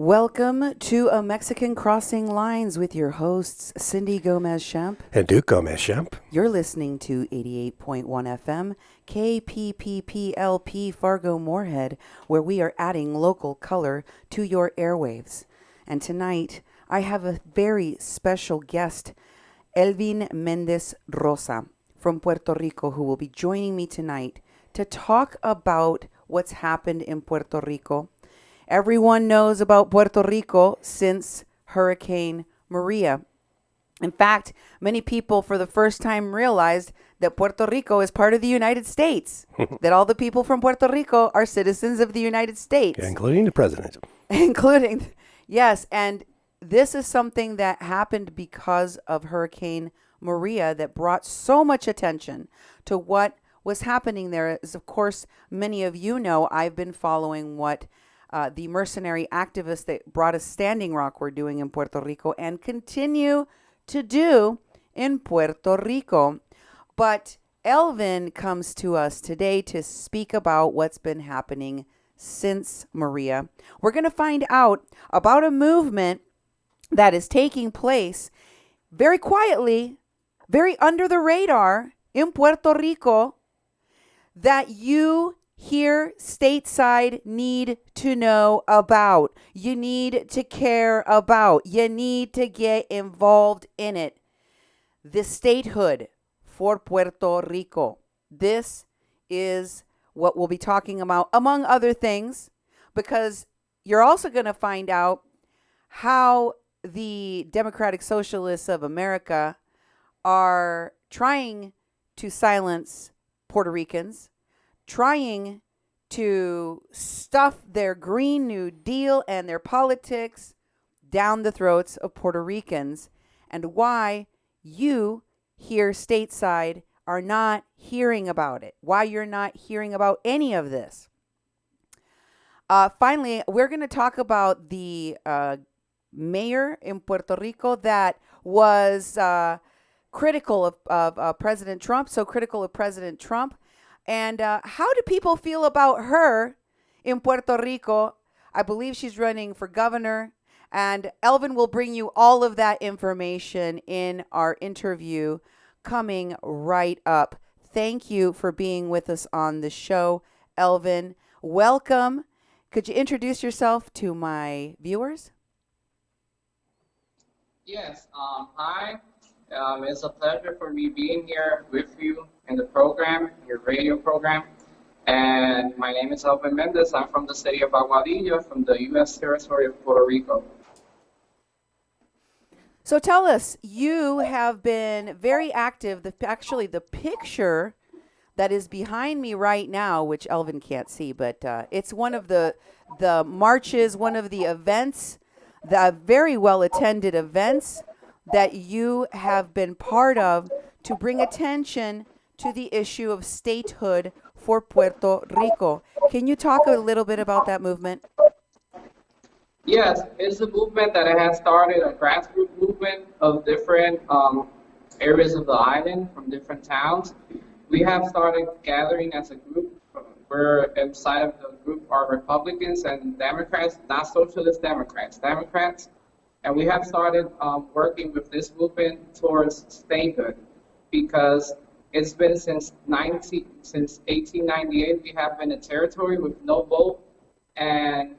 Welcome to A Mexican Crossing Lines with your hosts, Cindy Gomez-Schempp and Duke Gomez-Schempp. You're listening to 88.1 FM, KPPPLP Fargo-Moorhead, where we are adding local color to your airwaves. And tonight, I have a very special guest, Elvin Mendez-Rosa from Puerto Rico, who will be joining me tonight to talk about what's happened in Puerto Rico. Everyone knows about Puerto Rico since Hurricane Maria. In fact, many people for the first time realized that Puerto Rico is part of the United States, that all the people from Puerto Rico are citizens of the United States. Yeah, including the president. Yes, and this is something that happened because of Hurricane Maria that brought so much attention to what was happening there. As of course, many of you know, I've been following what the mercenary activists that brought us Standing Rock were doing in Puerto Rico and continue to do in Puerto Rico. But Elvin comes to us today to speak about what's been happening since Maria. We're going to find out about a movement that is taking place very quietly, very under the radar in Puerto Rico that you here stateside need to know about. You need to care about. You need to get involved in it. The statehood for Puerto Rico. This is what we'll be talking about, among other things, because you're also going to find out how the Democratic Socialists of America are trying to silence Puerto Ricans, trying to stuff their Green New Deal and their politics down the throats of Puerto Ricans, and why you here stateside are not hearing about it, why you're not hearing about any of this. Finally, we're going to talk about the mayor in Puerto Rico that was critical of President Trump, so critical of President Trump. And how do people feel about her in Puerto Rico? I believe she's running for governor. And Elvin will bring you all of that information in our interview coming right up. Thank you for being with us on the show, Elvin. Welcome. Could you introduce yourself to my viewers? Yes. Hi. It's a pleasure for me being here with you in the program, your radio program. And my name is Elvin Mendez. I'm from the city of Aguadilla, from the U.S. territory of Puerto Rico. So tell us, you have been very active. Actually, the picture that is behind me right now, which Elvin can't see, but it's one of the marches, one of the events, the very well-attended events that you have been part of to bring attention to the issue of statehood for Puerto Rico. Can you talk a little bit about that movement? Yes, it's a movement that has started, a grassroots movement of different areas of the island from different towns. We have started gathering as a group. We're inside of the group are Republicans and Democrats, not socialist Democrats, Democrats. And we have started working with this movement towards statehood because it's been since 1898 we have been a territory with no vote and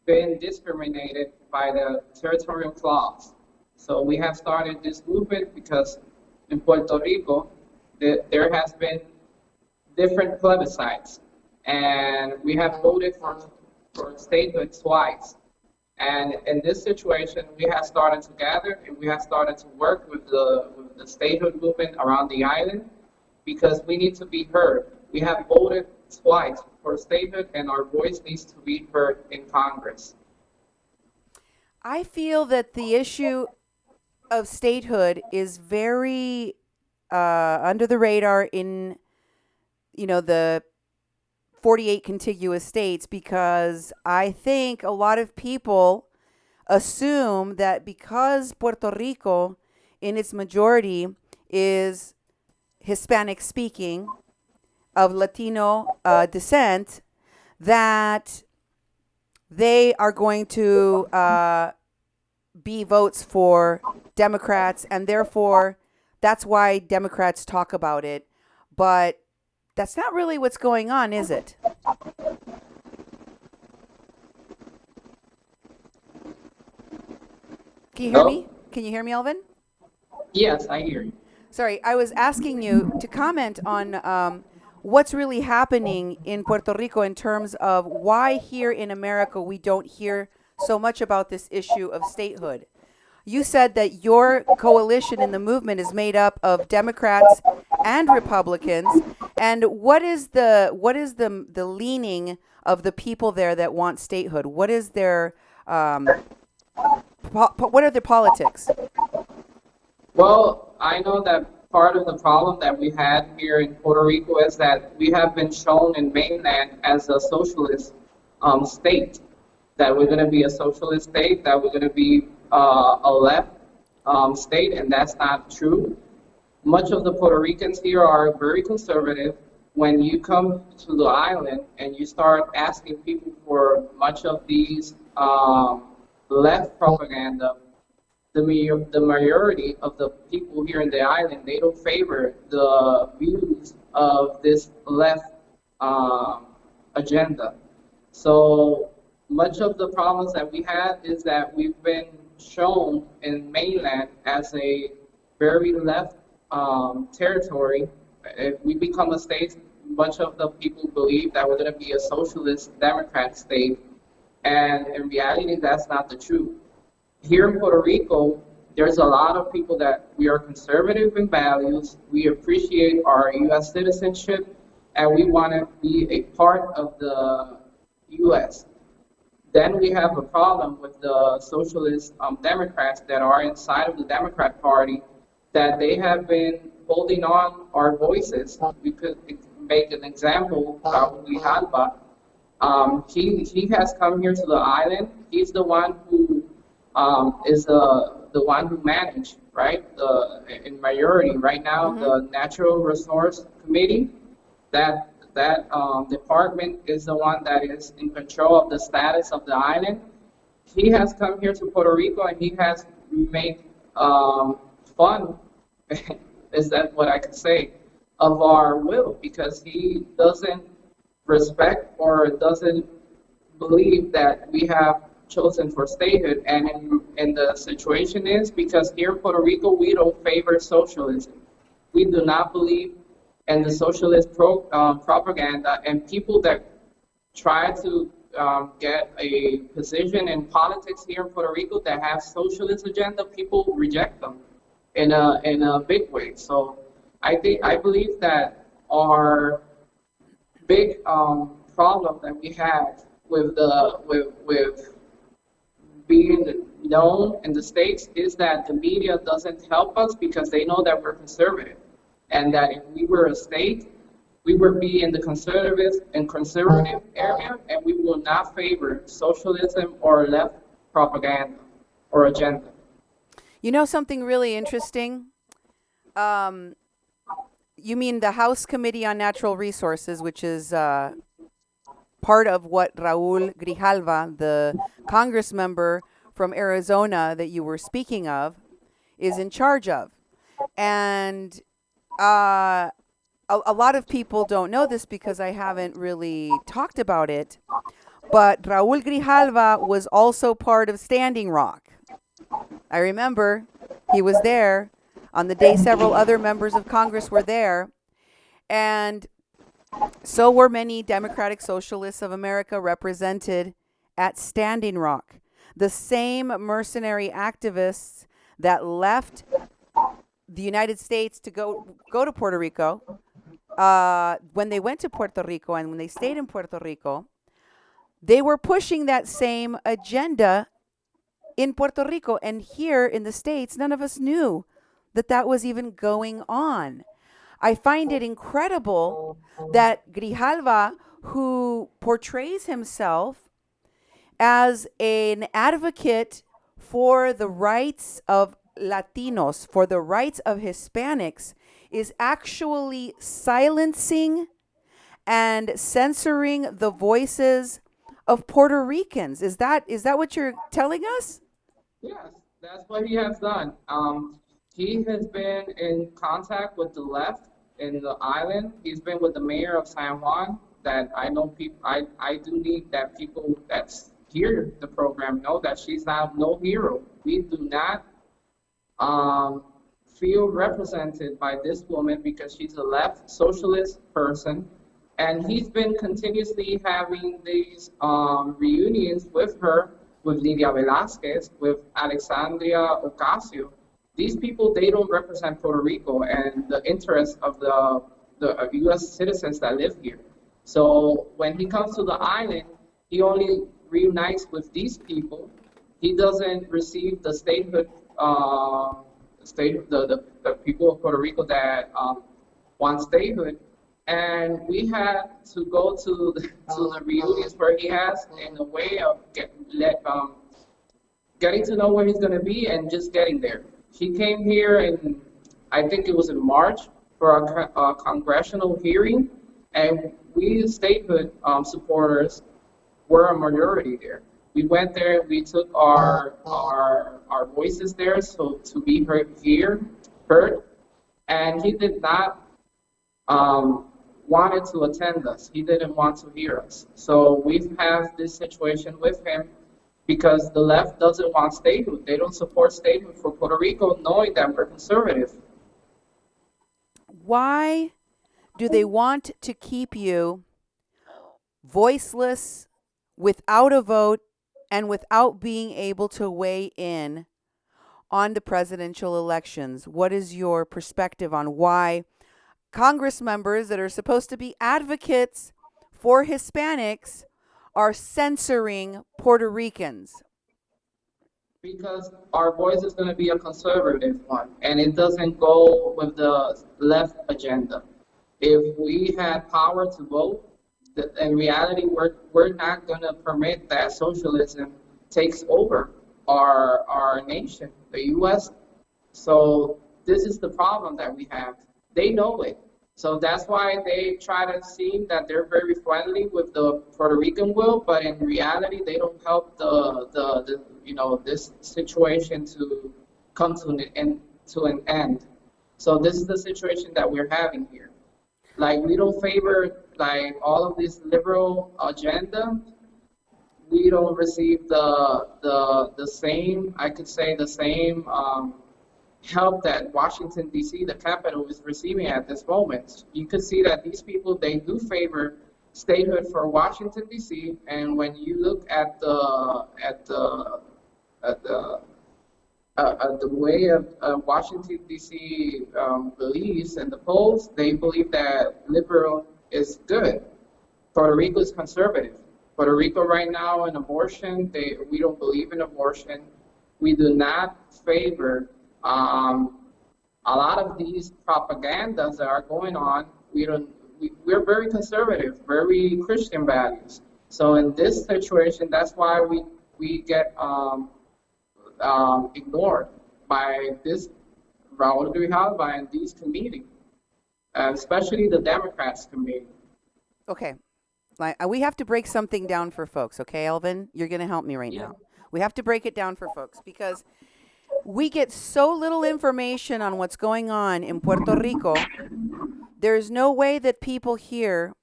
been discriminated by the territorial clause. So we have started this movement because in Puerto Rico there has been different plebiscites and we have voted for statehood twice. And in this situation, we have started to gather and we have started to work with the statehood movement around the island because we need to be heard. We have voted twice for statehood and our voice needs to be heard in Congress. I feel that the issue of statehood is very under the radar in, the 48 contiguous states, because I think a lot of people assume that because Puerto Rico in its majority is Hispanic speaking of Latino descent, that they are going to be votes for Democrats, and therefore that's why Democrats talk about it. But that's not really what's going on, is it? Can you hear me? Can you hear me, Elvin? Yes, I hear you. Sorry, I was asking you to comment on what's really happening in Puerto Rico in terms of why here in America we don't hear so much about this issue of statehood. You said that your coalition in the movement is made up of Democrats and Republicans. And what is the leaning of the people there that want statehood? What is their what are their politics? Well, I know that part of the problem that we had here in Puerto Rico is that we have been shown in mainland as a socialist state, that we're going to be a socialist state, that we're going to be a left state, and that's not true. Much of the Puerto Ricans here are very conservative. When you come to the island and you start asking people for much of these left propaganda, the majority of the people here in the island, they don't favor the views of this left agenda. So much of the problems that we have is that we've been shown in mainland as a very left territory. If we become a state, much of the people believe that we're going to be a socialist democrat state, and in reality, that's not the truth. Here in Puerto Rico, there's a lot of people that we are conservative in values, we appreciate our U.S. citizenship, and we want to be a part of the U.S. Then we have a problem with the socialist Democrats that are inside of the Democrat Party, that they have been holding on our voices. We could make an example, Raul Grijalva. He has come here to the island. He's the one who is the one who managed, right, in majority right now, the Natural Resource Committee. That department is the one that is in control of the status of the island. He has come here to Puerto Rico and he has made fun, is that what I could say, of our will, because he doesn't respect or doesn't believe that we have chosen for statehood. And the situation is because here in Puerto Rico, we don't favor socialism. We do not believe in the socialist propaganda, and people that try to get a position in politics here in Puerto Rico that have socialist agenda, people reject them in a big way. So I believe that our big problem that we have with being known in the States is that the media doesn't help us because they know that we're conservative, and that if we were a state, we would be in the conservative area, and we will not favor socialism or left propaganda or agenda. You know something really interesting? You mean the House Committee on Natural Resources, which is part of what Raul Grijalva, the Congress member from Arizona that you were speaking of, is in charge of. And a lot of people don't know this because I haven't really talked about it, but Raul Grijalva was also part of Standing Rock. I remember he was there on the day several other members of Congress were there, and so were many Democratic Socialists of America represented at Standing Rock. The same mercenary activists that left the United States to go to Puerto Rico, when they went to Puerto Rico and when they stayed in Puerto Rico, they were pushing that same agenda in Puerto Rico. And here in the States, none of us knew that that was even going on. I find it incredible that Grijalva, who portrays himself as an advocate for the rights of Latinos, for the rights of Hispanics, is actually silencing and censoring the voices of Puerto Ricans. Is that what you're telling us? Yes, that's what he has done. He has been in contact with the left in the island. He's been with the mayor of San Juan. That I know people. I do need that people that hear the program know that she's not no hero. We do not um, feel represented by this woman because she's a left socialist person. And he's been continuously having these reunions with her, with Lidia Velázquez, with Alexandria Ocasio. These people, they don't represent Puerto Rico and the interests of the U.S. citizens that live here. So when he comes to the island, he only reunites with these people. He doesn't receive the statehood, the people of Puerto Rico that want statehood. And we had to go to the reunions where he has in a way of getting to know where he's going to be and just getting there. He came here in, I think it was in March, for a congressional hearing, and we statehood supporters were a majority there. We went there, we took our voices there so to be heard, and he did not wanted to attend us. He didn't want to hear us. So we've had this situation with him because the left doesn't want statehood. They don't support statehood for Puerto Rico, knowing that we're conservative. Why do they want to keep you voiceless, without a vote, and without being able to weigh in on the presidential elections? What is your perspective on why Congress members that are supposed to be advocates for Hispanics are censoring Puerto Ricans? Because our voice is going to be a conservative one, and it doesn't go with the left agenda. If we had power to vote, in reality, we're not going to permit that socialism takes over our nation, the U.S. So this is the problem that we have. They know it. So that's why they try to seem that they're very friendly with the Puerto Rican will, but in reality, they don't help the this situation to come to an end. So this is the situation that we're having here. Like, we don't favor like all of this liberal agenda. We don't receive the same, I could say, the same help that Washington, D.C., the capital, is receiving at this moment. You could see that these people, they do favor statehood for Washington, D.C., and when you look at the way of Washington, D.C. Believes in the polls, they believe that liberal is good. Puerto Rico is conservative. Puerto Rico right now in abortion, we don't believe in abortion. We do not favor a lot of these propagandas that are going on. We're very conservative, very Christian values. So in this situation, that's why we get ignored by this Raul Grijalva and these committee, especially the Democrats committee. Okay. We have to break something down for folks, okay, Elvin? You're going to help me right now. We have to break it down for folks because we get so little information on what's going on in Puerto Rico. There's no way that people here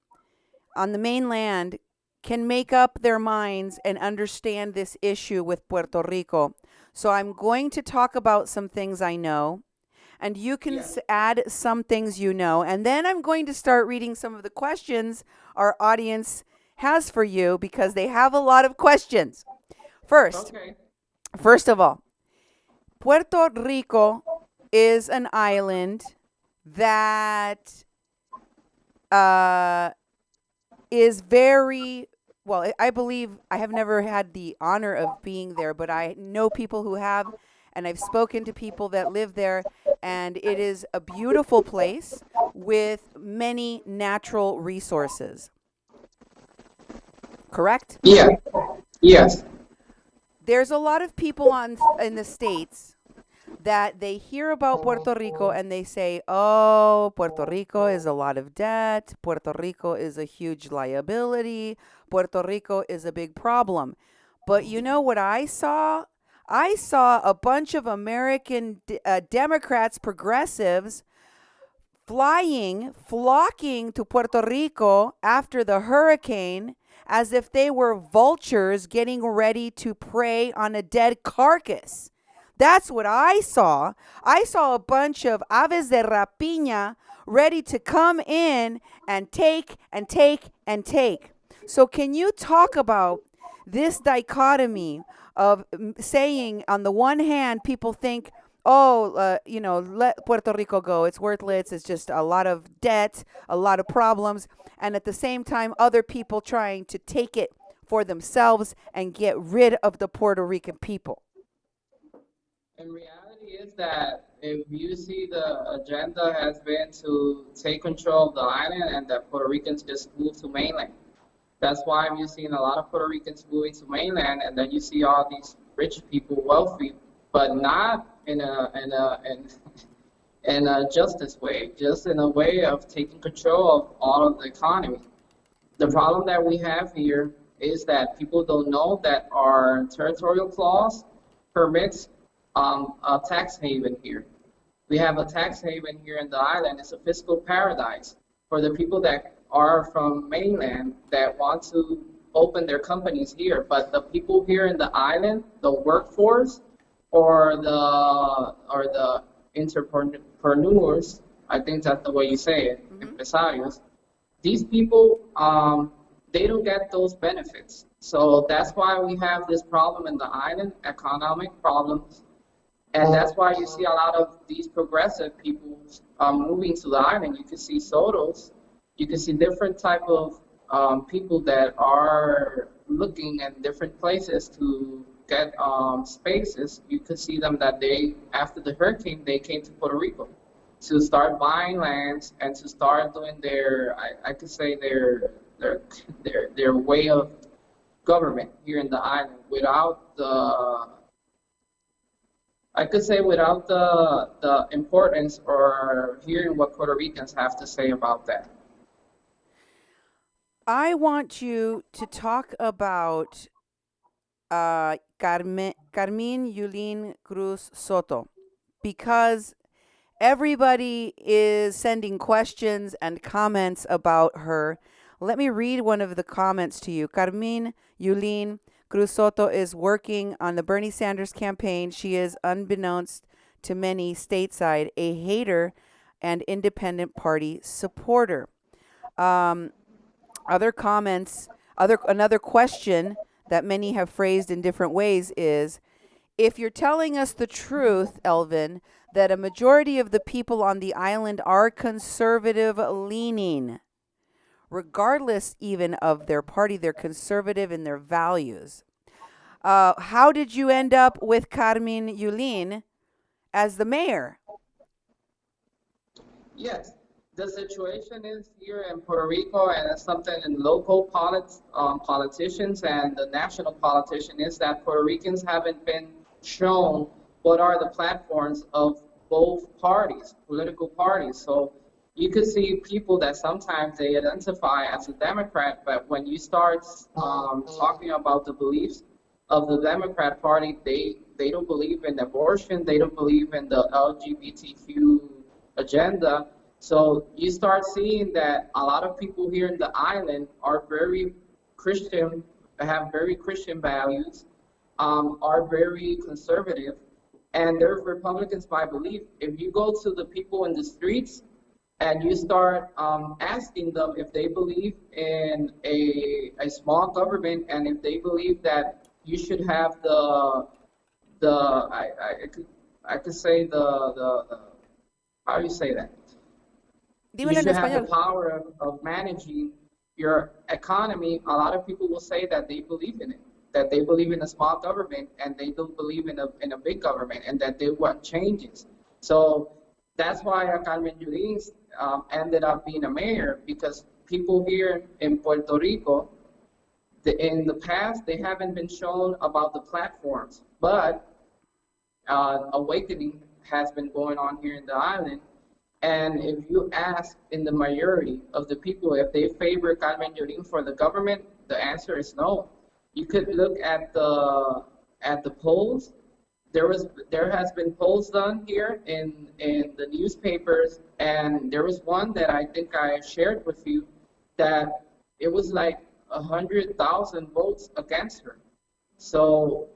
on the mainland can make up their minds and understand this issue with Puerto Rico. So I'm going to talk about some things I know, and you can add some things you know, and then I'm going to start reading some of the questions our audience has for you because they have a lot of questions. First of all, Puerto Rico is an island that is very, well, I believe, I have never had the honor of being there, but I know people who have, and I've spoken to people that live there, and it is a beautiful place with many natural resources. Correct? Yeah. Yes. There's a lot of people in the States that they hear about Puerto Rico and they say, oh, Puerto Rico is a lot of debt. Puerto Rico is a huge liability. Puerto Rico is a big problem. But you know what I saw? I saw a bunch of American Democrats, progressives, flocking to Puerto Rico after the hurricane as if they were vultures getting ready to prey on a dead carcass. That's what I saw. I saw a bunch of aves de rapiña ready to come in and take and take and take. So, can you talk about this dichotomy of saying, on the one hand, people think, oh, let Puerto Rico go. It's worthless. It's just a lot of debt, a lot of problems. And at the same time, other people trying to take it for themselves and get rid of the Puerto Rican people. In reality is that if you see the agenda has been to take control of the island and that Puerto Ricans just move to mainland. That's why you've seen a lot of Puerto Ricans moving to mainland, and then you see all these rich people, wealthy, but not in a justice way, just in a way of taking control of all of the economy. The problem that we have here is that people don't know that our territorial clause permits a tax haven here. We have a tax haven here in the island. It's a fiscal paradise for the people that are from mainland that want to open their companies here. But the people here in the island, the workforce, or the entrepreneurs, I think that's the way you say it, empresarios, these people, they don't get those benefits. So that's why we have this problem in the island, economic problems. And that's why you see a lot of these progressive people moving to the island. You can see Sotos, you can see different type of people that are looking at different places to get spaces. You could see them that they, after the hurricane, they came to Puerto Rico to start buying lands and to start doing their, I could say their way of government here in the island without the, I could say without the importance or hearing what Puerto Ricans have to say about that. I want you to talk about Carmen Yulin Cruz Soto, because everybody is sending questions and comments about her. Let me read one of the comments to you. Carmen Yulin Cruz Soto is working on the Bernie Sanders campaign. She is, unbeknownst to many stateside, a hater and independent party supporter. Other comments, another question that many have phrased in different ways is, if you're telling us the truth, Elvin, that a majority of the people on the island are conservative leaning, regardless even of their party, they're conservative in their values. How did you end up with Carmen Yulin as the mayor? Yes, the situation is here in Puerto Rico, and it's something in local politicians and the national politician, is that Puerto Ricans haven't been shown what are the platforms of both parties, political parties. So you could see people that sometimes they identify as a Democrat, but when you start talking about the beliefs of the Democrat Party, they don't believe in abortion, they don't believe in the LGBTQ agenda. So you start seeing that a lot of people here in the island are very Christian, have very Christian values, are very conservative, and they're Republicans by belief. If you go to the people in the streets and you start asking them if they believe in a small government, and if they believe that you should have I could say the how do you say that? You should have the power of managing your economy. A lot of people will say that they believe in it, that they believe in a small government, and they don't believe in a big government, and that they want changes. So that's why Carmen Yulin ended up being a mayor, because people here in Puerto Rico, in the past, they haven't been shown about the platforms, but awakening has been going on here in the island. And if you ask in the majority of the people if they favor Carmen Yulin for the government, the answer is no. You could look at the polls. There has been polls done here in the newspapers, and there was one that I think I shared with you that it was like 100,000 votes against her. So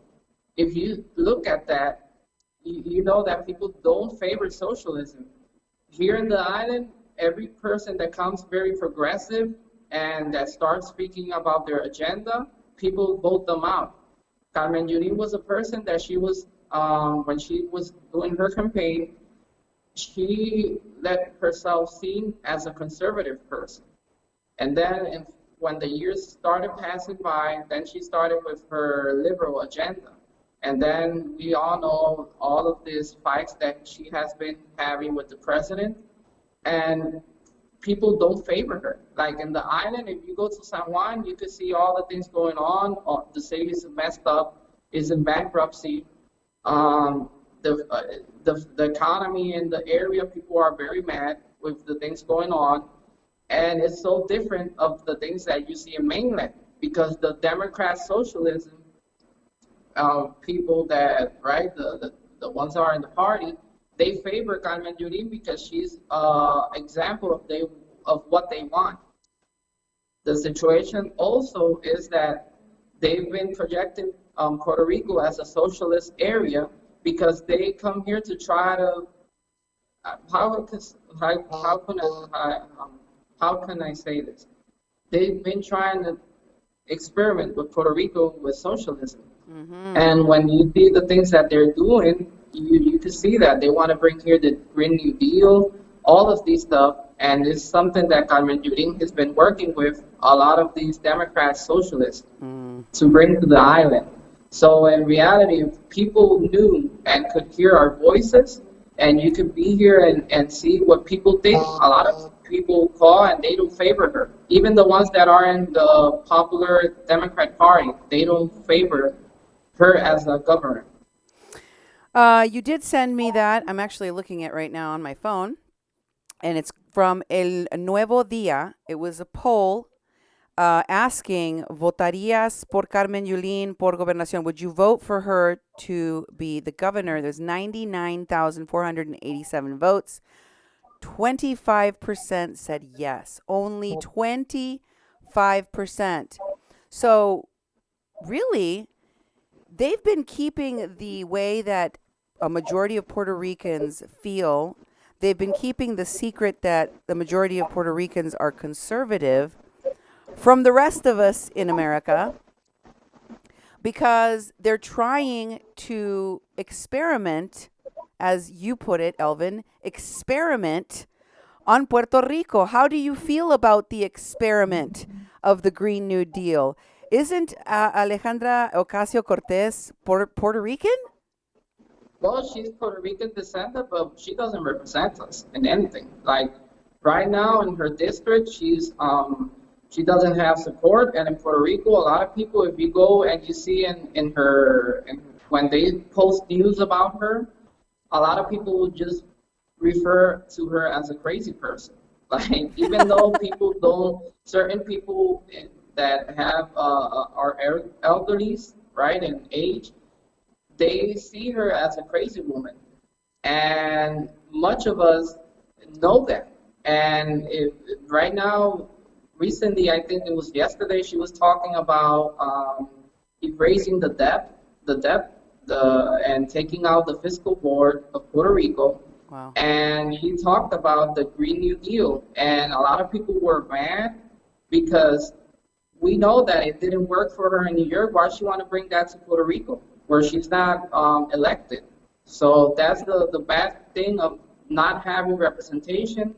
if you look at that, you know that people don't favor socialism. Here in the island, every person that comes very progressive and that starts speaking about their agenda, people vote them out. Carmen Yulin was a person that she was, when she was doing her campaign, she let herself seen as a conservative person. And then when the years started passing by, then she started with her liberal agenda. And then we all know all of these fights that she has been having with the president. And people don't favor her. Like in the island, if you go to San Juan, you can see all the things going on. The city is messed up, is in bankruptcy. The economy in the area, people are very mad with the things going on. And it's so different of the things that you see in mainland, because the Democrat socialism, people that, right, the ones that are in the party, they favor Carmen Yulin because she's an example of what they want. The situation also is that they've been projecting Puerto Rico as a socialist area because they come here to try to, how can I say this? They've been trying to experiment with Puerto Rico with socialism. Mm-hmm. And when you see the things that they're doing, you can see that they want to bring here the Green New Deal, all of these stuff, and it's something that Carmen Yulin has been working with a lot of these Democrat socialists to bring to the island. So in reality, if people knew and could hear our voices, and you could be here and see what people think, a lot of people call and they don't favor her. Even the ones that are in the popular Democrat Party, they don't favor her as a governor. You did send me that. I'm actually looking at right now on my phone, and it's from El Nuevo Dia. It was a poll asking, ¿Votarías por Carmen Yulin por gobernación? Would you vote for her to be the governor? There's 99,487 votes. 25% said yes. Only 25%. So really, they've been keeping the way that a majority of Puerto Ricans feel. They've been keeping the secret that the majority of Puerto Ricans are conservative from the rest of us in America, because they're trying to experiment, as you put it, Elvin, experiment on Puerto Rico. How do you feel about the experiment of the Green New Deal? Isn't Alejandra Ocasio-Cortez Puerto Rican? Well, she's Puerto Rican descendant, but she doesn't represent us in anything. Like right now in her district, she doesn't have support. And in Puerto Rico, a lot of people, if you go and you see when they post news about her, a lot of people will just refer to her as a crazy person. Like even though certain people that have are elderlies, right, in age, they see her as a crazy woman, and much of us know that. And right now, recently, I think it was yesterday, she was talking about erasing the debt, and taking out the fiscal board of Puerto Rico. Wow. And he talked about the Green New Deal, and a lot of people were mad because we know that it didn't work for her in New York. Why she want to bring that to Puerto Rico, where she's not elected? So that's the bad thing of not having representation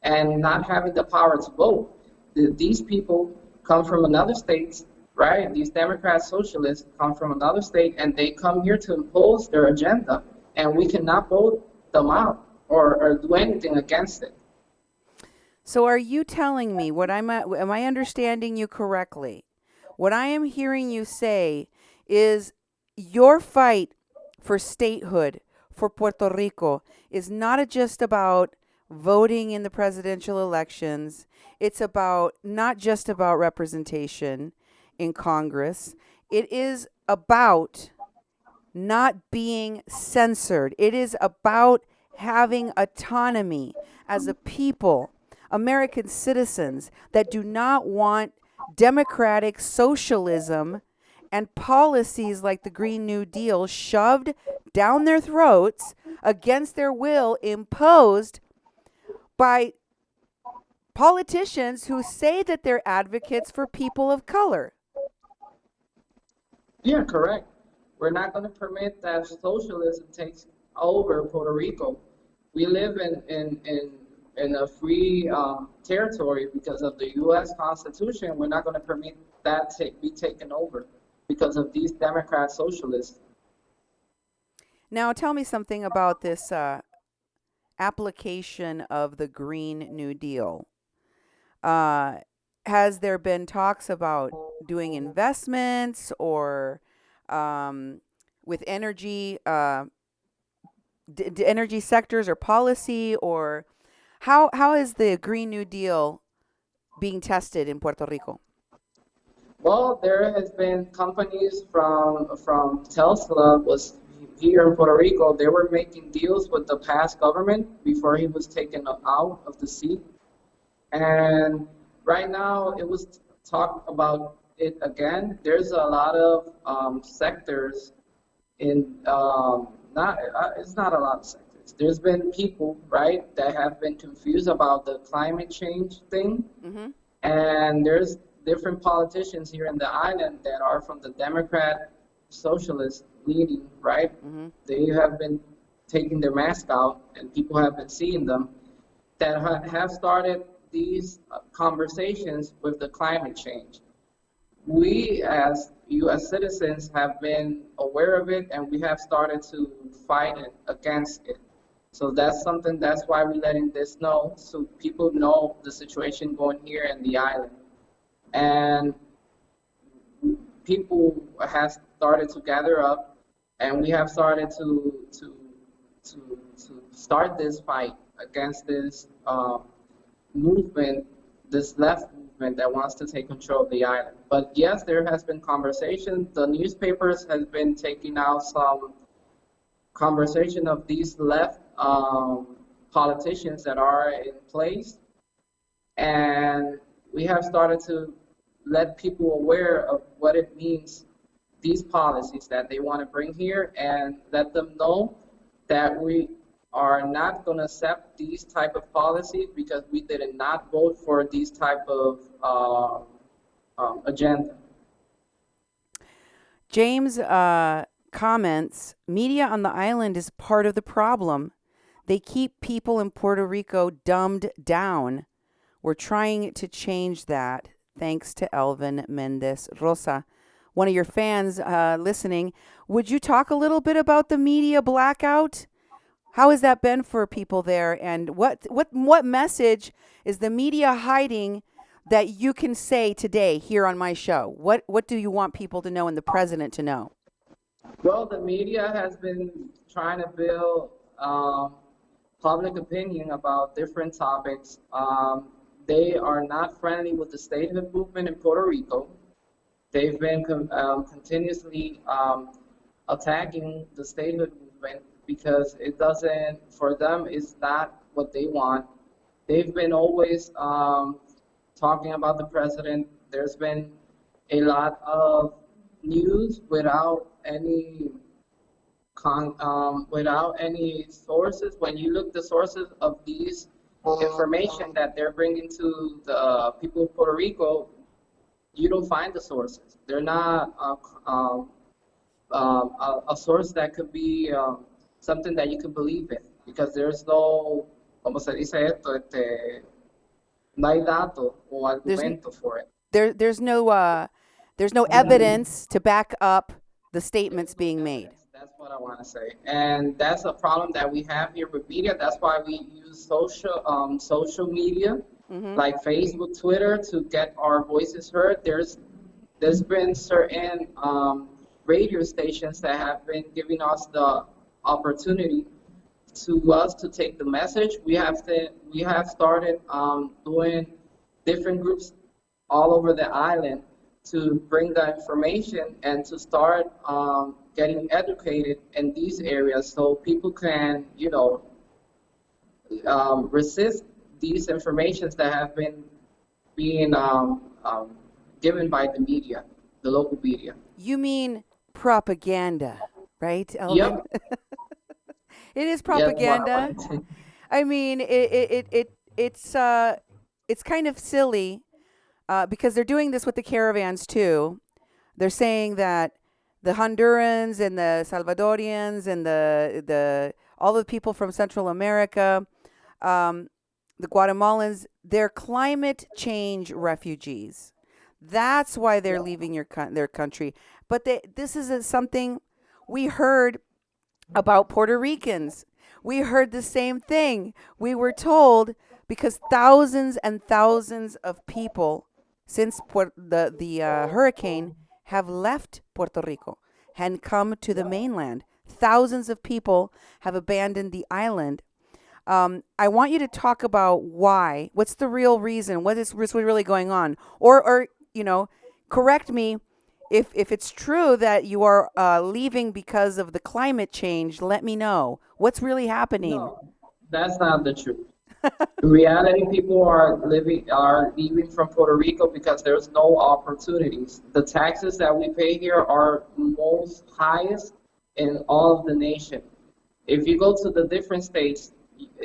and not having the power to vote. These people come from another state, right? These Democrat socialists come from another state, and they come here to impose their agenda, and we cannot vote them out or do anything against it. So are you telling me am I understanding you correctly? What I am hearing you say is your fight for statehood, for Puerto Rico is not just about voting in the presidential elections. It's about not just about representation in Congress. It is about not being censored. It is about having autonomy as a people, American citizens that do not want democratic socialism and policies like the Green New Deal shoved down their throats against their will, imposed by politicians who say that they're advocates for people of color. Yeah, correct. We're not going to permit that socialism takes over Puerto Rico. We live in a free territory because of the U.S. Constitution. We're not going to permit that be taken over because of these Democrat socialists. Now, tell me something about this application of the Green New Deal. Has there been talks about doing investments or with energy energy sectors or policy, or how is the Green New Deal being tested in Puerto Rico? Well, there has been companies from Tesla was here in Puerto Rico. They were making deals with the past government before he was taken out of the seat. And right now, it was talked about it again. There's a lot of sectors in it's not a lot of sectors. There's been people, right, that have been confused about the climate change thing, and there's different politicians here in the island that are from the Democrat socialist leading, right? They have been taking their mask out, and people have been seeing them that have started these conversations with the climate change. We as U.S. citizens have been aware of it, and we have started to fight it against it. So that's something, that's why we're letting this know, so people know the situation going here in the island. And people have started to gather up, and we have started to start this fight against this movement, this left movement that wants to take control of the island. But yes, there has been conversation. The newspapers has been taking out some conversation of these left politicians that are in place, and we have started to let people aware of what it means, these policies that they want to bring here, and let them know that we are not going to accept these type of policies because we did not vote for these type of agenda. James comments, media on the island is part of the problem. They keep people in Puerto Rico dumbed down. We're trying to change that. Thanks to Elvin Mendez-Rosa, one of your fans listening. Would you talk a little bit about the media blackout? How has that been for people there? And what message is the media hiding that you can say today here on my show? What do you want people to know and the president to know? Well, the media has been trying to build public opinion about different topics. They are not friendly with the statehood movement in Puerto Rico. They've been continuously attacking the statehood movement because it doesn't, for them, it's not what they want. They've been always talking about the president. There's been a lot of news without any sources. When you look the sources of these information that they're bringing to the people of Puerto Rico, you don't find the sources. They're not a source that could be something that you can believe in, because there's no, como se dice esto, no hay dato o argumento for it. There's no evidence to back up the statements being made. That's what I want to say, and that's a problem that we have here with media. That's why we use social media, like Facebook, Twitter, to get our voices heard. There's been certain radio stations that have been giving us the opportunity to us to take the message. We have started doing different groups all over the island to bring the information and to start getting educated in these areas so people can, resist these informations that have been being given by the media, the local media. You mean propaganda, right, Elvin? Yep. It is Yes, propaganda. I mean, it's kind of silly because they're doing this with the caravans too. They're saying that the Hondurans and the Salvadorians and the all the people from Central America, the Guatemalans, they're climate change refugees. That's why they're leaving their country. But this is something we heard about Puerto Ricans. We heard the same thing. We were told because thousands and thousands of people since the hurricane have left Puerto Rico and come to the mainland. Thousands of people have abandoned the island. I want you to talk about why. What's the real reason? What is really going on? Or correct me if it's true that you are leaving because of the climate change. Let me know what's really happening. No, that's not the truth. In reality, people are leaving from Puerto Rico because there's no opportunities. The taxes that we pay here are most highest in all of the nation. If you go to the different states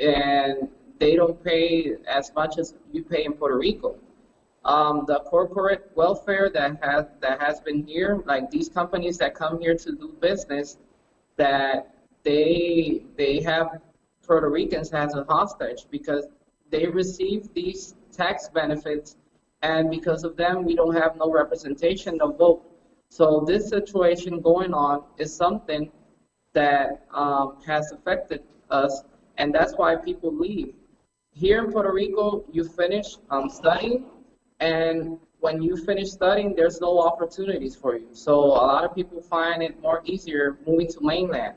and they don't pay as much as you pay in Puerto Rico. The corporate welfare that has been here, like these companies that come here to do business, that they have Puerto Ricans as a hostage because they receive these tax benefits, and because of them, we don't have no representation, no vote. So this situation going on is something that has affected us, and that's why people leave. Here in Puerto Rico, you finish studying, and when you finish studying, there's no opportunities for you. So a lot of people find it more easier moving to mainland.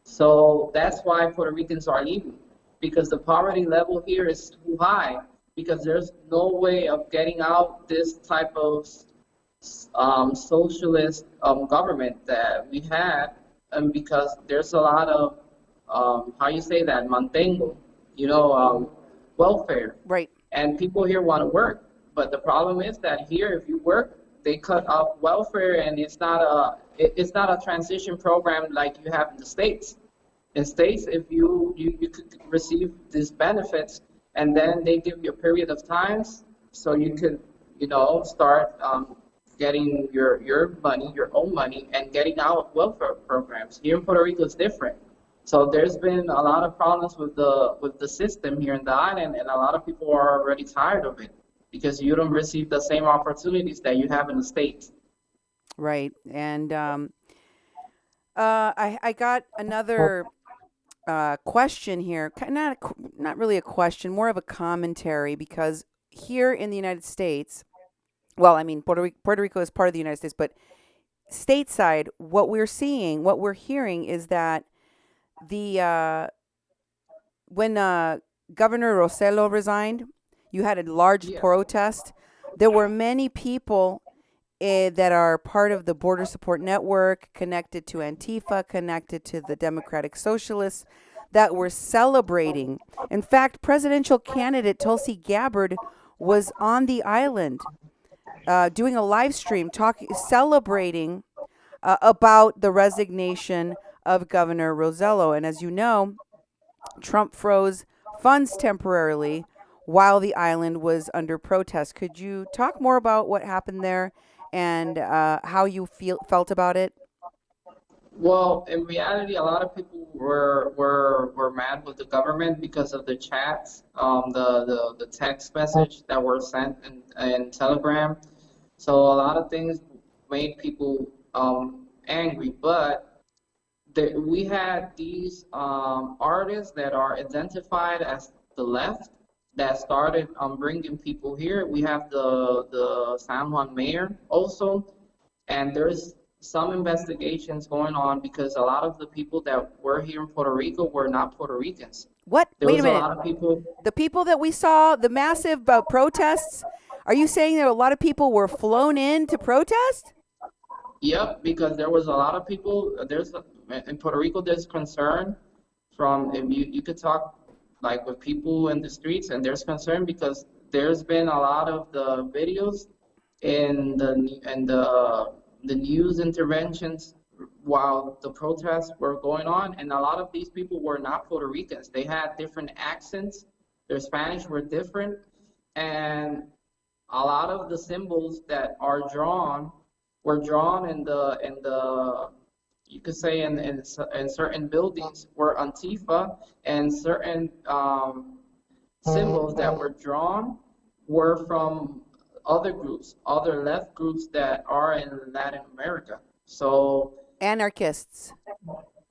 So that's why Puerto Ricans are leaving, because the poverty level here is too high, because there's no way of getting out this type of socialist government that we have, and because there's a lot of, how you say that, mantengo, welfare. Right. And people here want to work. But the problem is that here, if you work, they cut off welfare, and it's not a transition program like you have in the States. In States, if you could receive these benefits, and then they give you a period of times, so you could, start getting your money, your own money, and getting out of welfare programs. Here in Puerto Rico, it's different. So there's been a lot of problems with the system here in the island, and a lot of people are already tired of it because you don't receive the same opportunities that you have in the States. Right. And I got another question here. Not really a question, more of a commentary, because here in the United States, well, I mean, Puerto Rico is part of the United States, but stateside, what we're hearing is that when Governor Rosello resigned, you had a large protest. There were many people that are part of the Border Support Network, connected to Antifa, connected to the Democratic Socialists, that were celebrating. In fact, presidential candidate Tulsi Gabbard was on the island doing a live stream celebrating about the resignation of Governor Rosello. And as you know, Trump froze funds temporarily while the island was under protest. Could you talk more about what happened there and how you felt about it? Well, in reality, a lot of people were mad with the government because of the chats, the text message that were sent in Telegram. So a lot of things made people angry. But we had these artists that are identified as the left that started bringing people here. We have the San Juan mayor also, and there's some investigations going on because a lot of the people that were here in Puerto Rico were not Puerto Ricans. What? There Wait was a a minute. lot of people. The people that we saw, the massive protests, are you saying that a lot of people were flown in to protest? Yep, because there was a lot of people. In Puerto Rico, there's concern from if you could talk like with people in the streets, and there's concern because there's been a lot of the videos in the news interventions while the protests were going on, and a lot of these people were not Puerto Ricans. They had different accents. Their Spanish were different, and a lot of the symbols that are drawn were drawn in the you could say in certain buildings were Antifa, and certain symbols that were drawn were from other groups, other left groups that are in Latin America. So, Anarchists.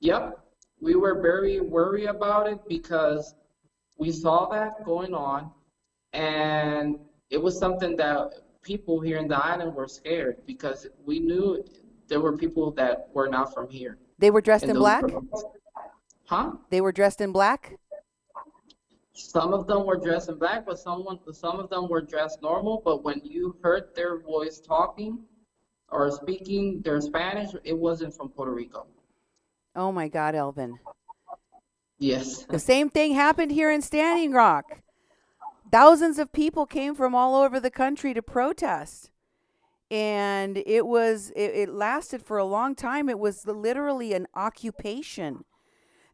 yep, we were very worried about it because we saw that going on, and it was something that people here in the island were scared because we knew there were people that were not from here They were dressed in in those black? protests. Huh? They were dressed in black? Some of them were dressed in black, but some of them were dressed normal. But when you heard their voice talking or speaking their Spanish, it wasn't from Puerto Rico. Oh my God, Elvin. Yes. The same thing happened here in Standing Rock. Thousands of people came from all over the country to protest. And it lasted for a long time. It was literally an occupation.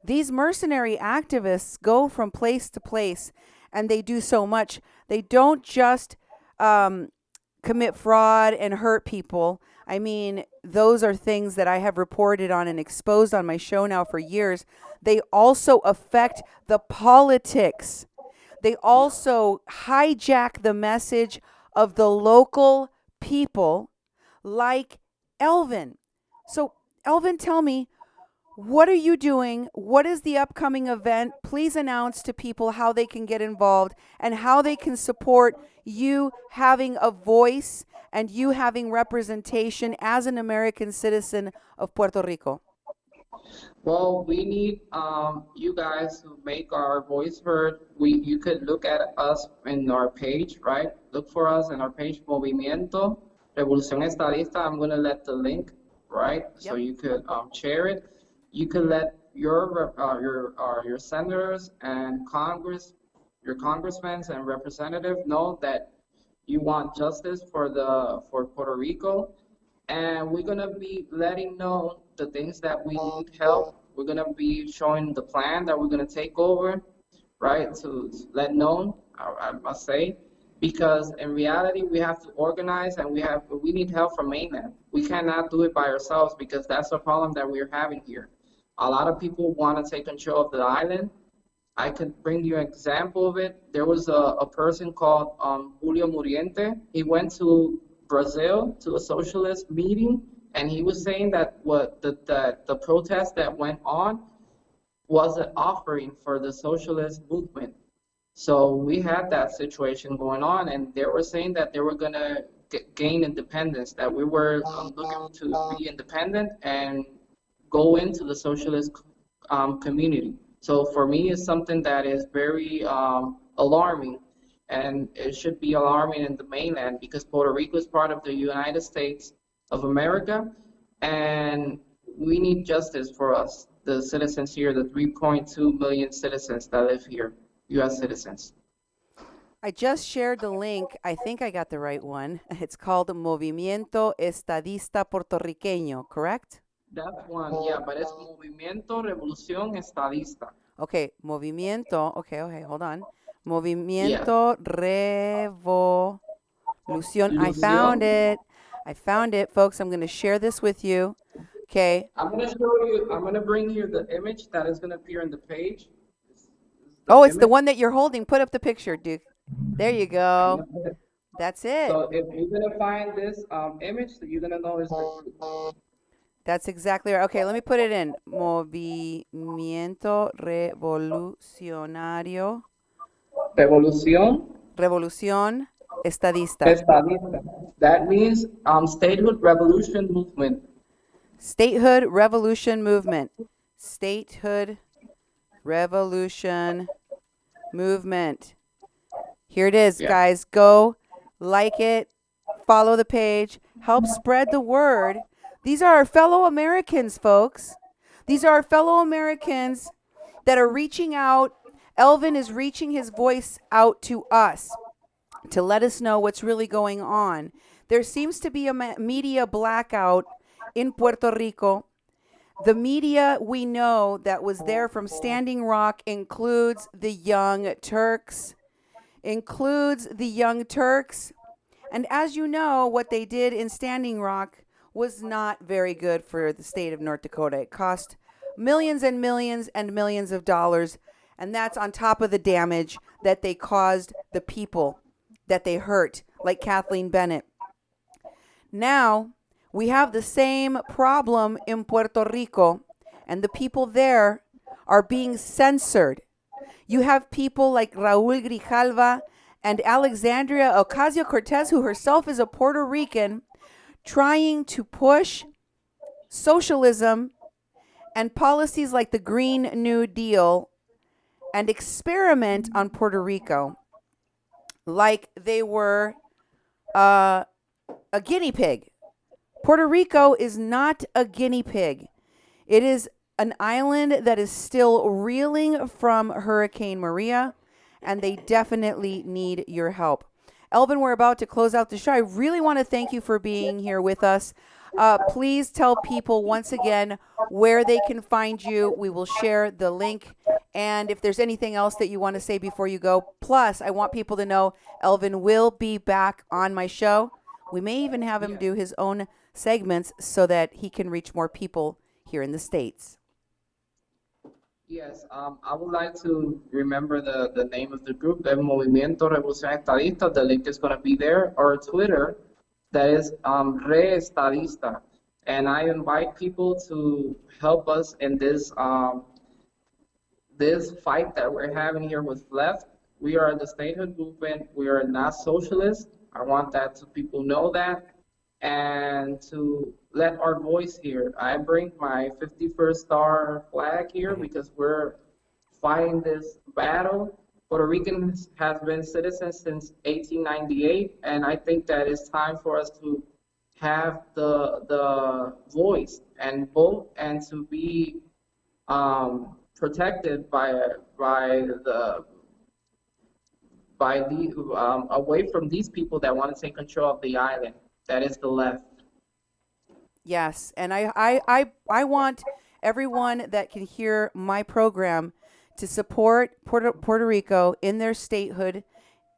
These mercenary activists go from place to place, and they do so much. They don't just commit fraud and hurt people. I mean, those are things that I have reported on and exposed on my show now for years. They also affect the politics. They also hijack the message of the local people like Elvin. So, Elvin, tell me, what are you doing? What is the upcoming event? Please announce to people how they can get involved and how they can support you having a voice and you having representation as an American citizen of Puerto Rico. Well, we need you guys to make our voice heard. You could look at us in our page, right? Look for us in our page, Movimiento Revolución Estadista. I'm gonna let the link, right? So you could share it. You could let your senators and your congressmen and representatives know that you want justice for Puerto Rico, and we're gonna be letting know the things that we need help. We're gonna be showing the plan that we're gonna take over, right? To let known, I must say, because in reality we have to organize and we need help from mainland. We cannot do it by ourselves because that's the problem that we're having here. A lot of people want to take control of the island. I could bring you an example of it. There was a person called Julio Muriente. He went to Brazil to a socialist meeting, and he was saying that the protest that went on was an offering for the socialist movement. So we had that situation going on, and they were saying that they were going to gain independence, that we were looking to be independent and go into the socialist community. So for me, it's something that is very alarming, and it should be alarming in the mainland because Puerto Rico is part of the United States of America, and we need justice for us, the citizens here, the 3.2 million citizens that live here, U.S. citizens. I just shared the link. I think I got the right one. It's called Movimiento Estadista Puertorriqueño, correct? That's one, yeah, but it's Movimiento Revolución Estadista. Okay, Movimiento. Okay, hold on. Movimiento Revolución. I found it, folks. I'm going to share this with you. Okay. I'm going to bring you the image that is going to appear on the page. It's the one that you're holding. Put up the picture, Duke. There you go. That's it. So if you're going to find this image, you're going to know it's That's exactly right. Okay, let me put it in. Movimiento Revolucionario. Revolución Estadista. That means statehood revolution movement. Statehood Revolution Movement. Statehood Revolution Movement. Here it is, Yeah. guys. Go like it, follow the page, help spread the word. These are our fellow Americans, folks. These are our fellow Americans that are reaching out. Elvin is reaching his voice out to us to let us know what's really going on. There seems to be a media blackout in Puerto Rico. The media we know that was there from Standing Rock includes the Young Turks. And as you know, what they did in Standing Rock was not very good for the state of North Dakota. It cost millions and millions and millions of dollars. And that's on top of the damage that they caused the people that they hurt, like Kathleen Bennett. Now, we have the same problem in Puerto Rico, and the people there are being censored. You have people like Raul Grijalva and Alexandria Ocasio-Cortez, who herself is a Puerto Rican, trying to push socialism and policies like the Green New Deal and experiment on Puerto Rico like they were a guinea pig. Puerto Rico is not a guinea pig. It is an island that is still reeling from Hurricane Maria, and they definitely need your help. Elvin, we're about to close out the show. I really want to thank you for being here with us. Please tell people once again where they can find you. We will share the link. And if there's anything else that you want to say before you go, plus I want people to know Elvin will be back on my show. We may even have him do his own segments so that he can reach more people here in the States. Yes, I would like to remember the name of the group, El Movimiento Revolución Estadista. The link is going to be there, or Twitter, that is Re Estadista. And I invite people to help us in this this fight that we're having here with left. We are the statehood movement. We are not socialist. I want that to people know that, and to let our voice hear. I bring my 51st star flag here because we're fighting this battle. Puerto Ricans have been citizens since 1898, and I think that it's time for us to have the voice and vote, and to be protected by away from these people that want to take control of the island. That is the left. Yes, and I want everyone that can hear my program to support Puerto Rico in their statehood,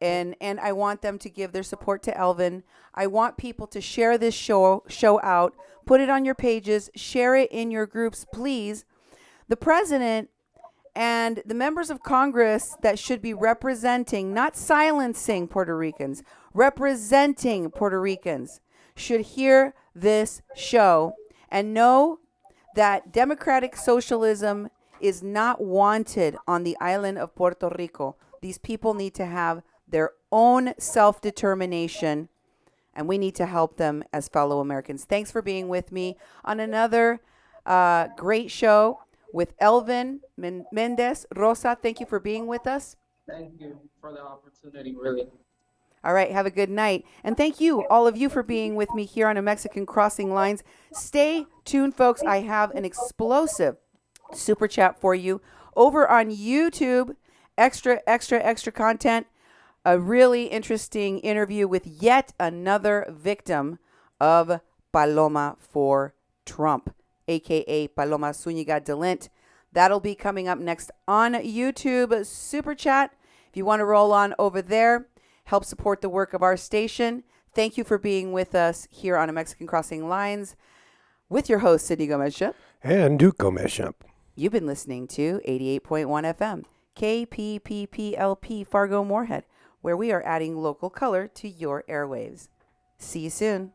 and I want them to give their support to Elvin. I want people to share this show out, put it on your pages, share it in your groups, please. The president and the members of Congress that should be representing, not silencing Puerto Ricans, representing Puerto Ricans, should hear this show and know that democratic socialism is not wanted on the island of Puerto Rico. These people need to have their own self-determination, and we need to help them as fellow Americans. Thanks for being with me on another great show with Elvin Mendez-Rosa. Thank you for being with us. Thank you for the opportunity, really. All right, have a good night. And thank you, all of you, for being with me here on A Mexican Crossing Lines. Stay tuned, folks. I have an explosive super chat for you over on YouTube. Extra content. A really interesting interview with yet another victim of Paloma for Trump, a.k.a. Paloma Zúñiga Delint. That'll be coming up next on YouTube. Super chat. If you want to roll on over there, help support the work of our station. Thank you for being with us here on A Mexican Crossing Lines with your host, Sidney Gomez-Schempp. And Duke Gomez-Schempp. You've been listening to 88.1 FM, KPPPLP Fargo Moorhead, where we are adding local color to your airwaves. See you soon.